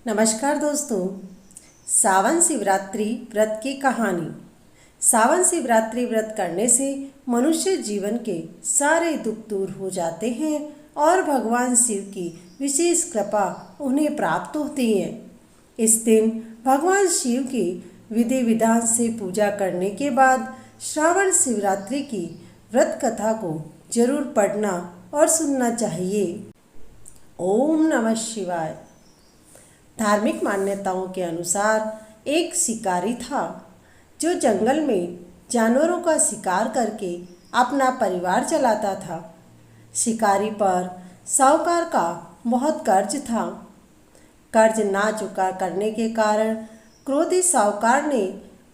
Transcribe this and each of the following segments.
नमस्कार दोस्तों। सावन शिवरात्रि व्रत की कहानी। सावन शिवरात्रि व्रत करने से मनुष्य जीवन के सारे दुख दूर हो जाते हैं और भगवान शिव की विशेष कृपा उन्हें प्राप्त होती है। इस दिन भगवान शिव की विधि विधान से पूजा करने के बाद श्रावण शिवरात्रि की व्रत कथा को जरूर पढ़ना और सुनना चाहिए। ओम नमः शिवाय। धार्मिक मान्यताओं के अनुसार एक शिकारी था जो जंगल में जानवरों का शिकार करके अपना परिवार चलाता था। शिकारी पर साहूकार का बहुत कर्ज था। कर्ज ना चुका करने के कारण क्रोधी साहूकार ने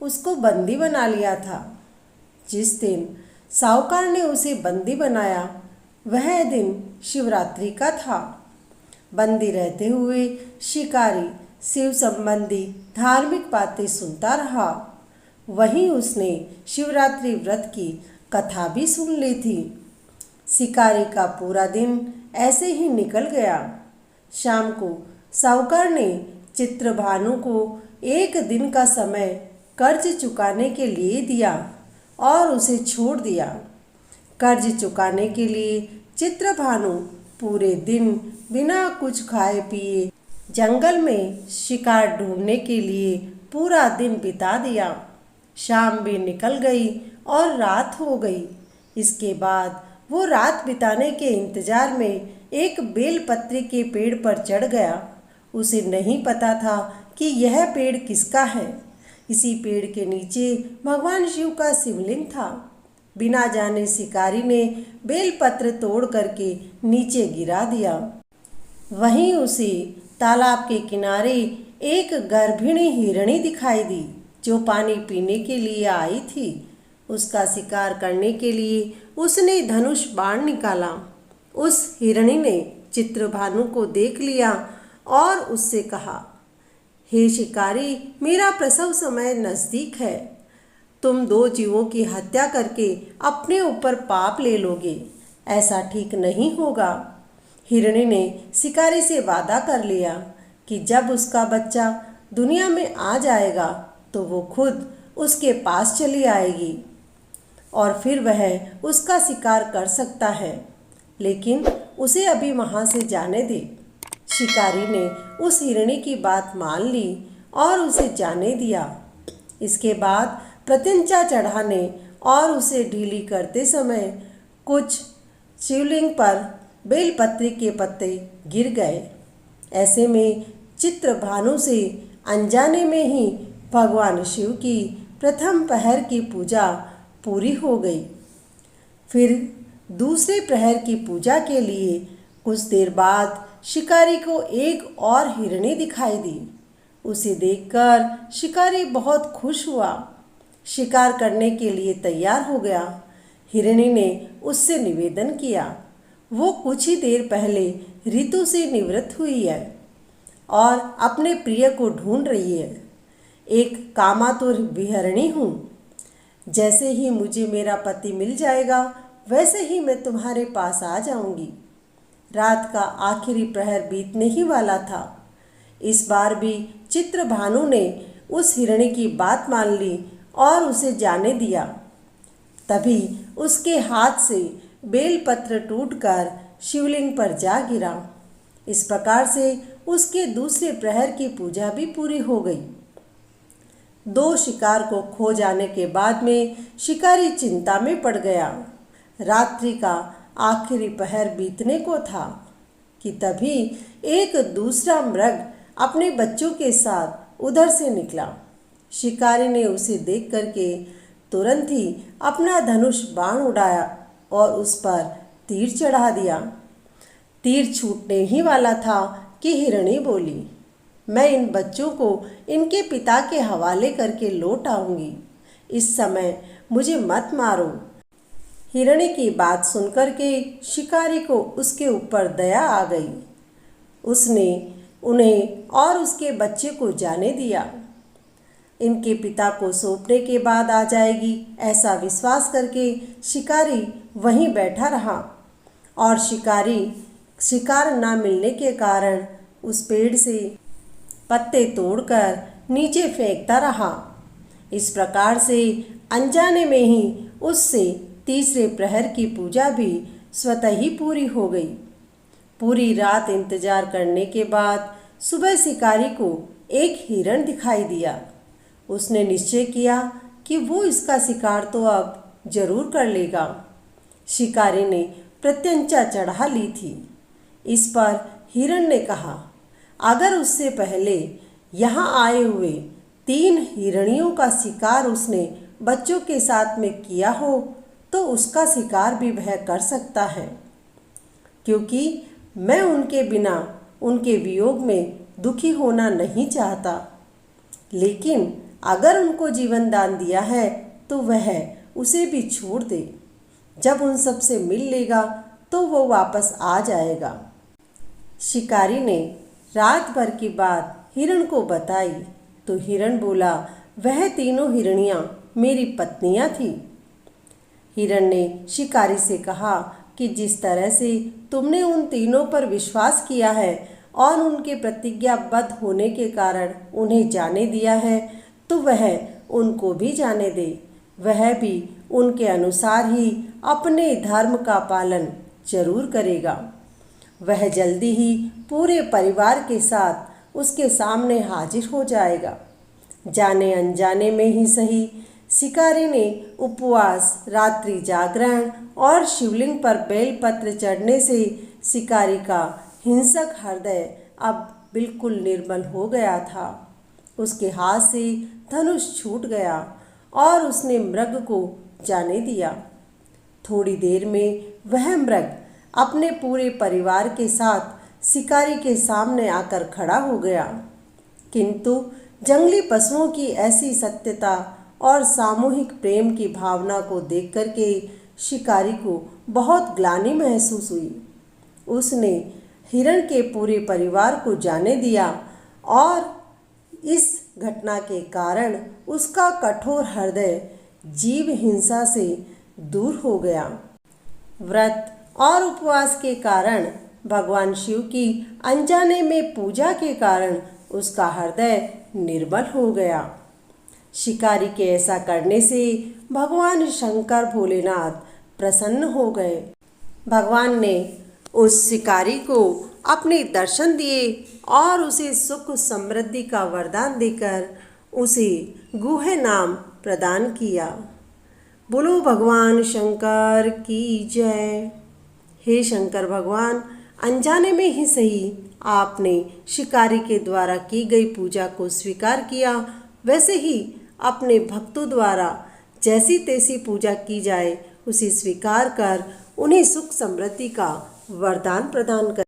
उसको बंदी बना लिया था। जिस दिन साहूकार ने उसे बंदी बनाया वह दिन शिवरात्रि का था। बंदी रहते हुए शिकारी शिव संबंधी धार्मिक बातें सुनता रहा। वहीं उसने शिवरात्रि व्रत की कथा भी सुन ली थी। शिकारी का पूरा दिन ऐसे ही निकल गया। शाम को साहूकार ने चित्रभानु को एक दिन का समय कर्ज चुकाने के लिए दिया और उसे छोड़ दिया। कर्ज चुकाने के लिए चित्रभानु पूरे दिन बिना कुछ खाए पिए जंगल में शिकार ढूंढने के लिए पूरा दिन बिता दिया। शाम भी निकल गई और रात हो गई। इसके बाद वो रात बिताने के इंतजार में एक बेलपत्री के पेड़ पर चढ़ गया। उसे नहीं पता था कि यह पेड़ किसका है। इसी पेड़ के नीचे भगवान शिव का शिवलिंग था। बिना जाने शिकारी ने बेलपत्र तोड़ करके नीचे गिरा दिया। वहीं उसे तालाब के किनारे एक गर्भिणी हिरणी दिखाई दी जो पानी पीने के लिए आई थी। उसका शिकार करने के लिए उसने धनुष बाण निकाला। उस हिरणी ने चित्रभानु को देख लिया और उससे कहा, हे शिकारी, मेरा प्रसव समय नज़दीक है। तुम दो जीवों की हत्या करके अपने ऊपर पाप ले लोगे। ऐसा ठीक नहीं होगा। हिरणी ने शिकारी से वादा कर लिया कि जब उसका बच्चा दुनिया में आ जाएगा तो वो खुद उसके पास चली आएगी और फिर वह उसका शिकार कर सकता है, लेकिन उसे अभी वहाँ से जाने दे। शिकारी ने उस हिरणी की बात मान ली और उसे जाने दिया। इसके बाद प्रत्यंचा चढ़ाने और उसे ढीली करते समय कुछ शिवलिंग पर बेलपत्री के पत्ते गिर गए। ऐसे में चित्रभानु से अनजाने में ही भगवान शिव की प्रथम प्रहर की पूजा पूरी हो गई। फिर दूसरे प्रहर की पूजा के लिए कुछ देर बाद शिकारी को एक और हिरणी दिखाई दी। उसे देखकर शिकारी बहुत खुश हुआ। शिकार करने के लिए तैयार हो गया। हिरणी ने उससे निवेदन किया, वो कुछ ही देर पहले ऋतु से निवृत्त हुई है और अपने प्रिय को ढूंढ रही है। एक कामातुर विहरणी हूँ। जैसे ही मुझे मेरा पति मिल जाएगा वैसे ही मैं तुम्हारे पास आ जाऊंगी। रात का आखिरी प्रहर बीतने ही वाला था। इस बार भी चित्रभानु ने उस हिरणी की बात मान ली और उसे जाने दिया। तभी उसके हाथ से बेलपत्र टूटकर शिवलिंग पर जा गिरा। इस प्रकार से उसके दूसरे प्रहर की पूजा भी पूरी हो गई। दो शिकार को खो जाने के बाद में शिकारी चिंता में पड़ गया। रात्रि का आखिरी पहर बीतने को था कि तभी एक दूसरा मृग अपने बच्चों के साथ उधर से निकला। शिकारी ने उसे देख करके तुरंत ही अपना धनुष बाण उड़ाया और उस पर तीर चढ़ा दिया। तीर छूटने ही वाला था कि हिरणी बोली, मैं इन बच्चों को इनके पिता के हवाले करके लौट आऊंगी। इस समय मुझे मत मारो। हिरणी की बात सुनकर के शिकारी को उसके ऊपर दया आ गई। उसने उन्हें और उसके बच्चे को जाने दिया। इनके पिता को सौंपने के बाद आ जाएगी, ऐसा विश्वास करके शिकारी वहीं बैठा रहा और शिकार न मिलने के कारण उस पेड़ से पत्ते तोड़कर नीचे फेंकता रहा। इस प्रकार से अनजाने में ही उससे तीसरे प्रहर की पूजा भी स्वतः ही पूरी हो गई। पूरी रात इंतजार करने के बाद सुबह शिकारी को एक हिरण दिखाई दिया। उसने निश्चय किया कि वो इसका शिकार तो अब जरूर कर लेगा। शिकारी ने प्रत्यंचा चढ़ा ली थी। इस पर हिरण ने कहा, अगर उससे पहले यहाँ आए हुए 3 हिरणियों का शिकार उसने बच्चों के साथ में किया हो तो उसका शिकार भी वह कर सकता है, क्योंकि मैं उनके बिना उनके वियोग में दुखी होना नहीं चाहता। लेकिन अगर उनको जीवन दान दिया है तो वह उसे भी छोड़ दे। जब उन सब से मिल लेगा तो वो वापस आ जाएगा। शिकारी ने रात भर की बात हिरण को बताई तो हिरण बोला, वह तीनों हिरणियां मेरी पत्नियां थीं। हिरण ने शिकारी से कहा कि जिस तरह से तुमने उन तीनों पर विश्वास किया है और उनके प्रतिज्ञाबद्ध होने के कारण उन्हें जाने दिया है, तो वह उनको भी जाने दे। वह भी उनके अनुसार ही अपने धर्म का पालन जरूर करेगा। वह जल्दी ही पूरे परिवार के साथ उसके सामने हाजिर हो जाएगा। जाने अनजाने में ही सही, शिकारी ने उपवास, रात्रि जागरण और शिवलिंग पर बेलपत्र चढ़ने से शिकारी का हिंसक हृदय अब बिल्कुल निर्मल हो गया था। उसके हाथ से धनुष छूट गया और उसने मृग को जाने दिया। थोड़ी देर में वह मृग अपने पूरे परिवार के साथ शिकारी के सामने आकर खड़ा हो गया। किंतु जंगली पशुओं की ऐसी सत्यता और सामूहिक प्रेम की भावना को देख करके शिकारी को बहुत ग्लानि महसूस हुई। उसने हिरण के पूरे परिवार को जाने दिया और इस घटना के कारण उसका कठोर हृदय जीव हिंसा से दूर हो गया। व्रत और उपवास के कारण, भगवान शिव की अनजाने में पूजा के कारण उसका हृदय निर्मल हो गया। शिकारी के ऐसा करने से भगवान शंकर भोलेनाथ प्रसन्न हो गए। भगवान ने उस शिकारी को अपने दर्शन दिए और उसे सुख समृद्धि का वरदान देकर उसे गुह नाम प्रदान किया। बोलो भगवान शंकर की जय। हे शंकर भगवान, अनजाने में ही सही आपने शिकारी के द्वारा की गई पूजा को स्वीकार किया। वैसे ही अपने भक्तों द्वारा जैसी तैसी पूजा की जाए उसे स्वीकार कर उन्हें सुख समृद्धि का वरदान प्रदान कर।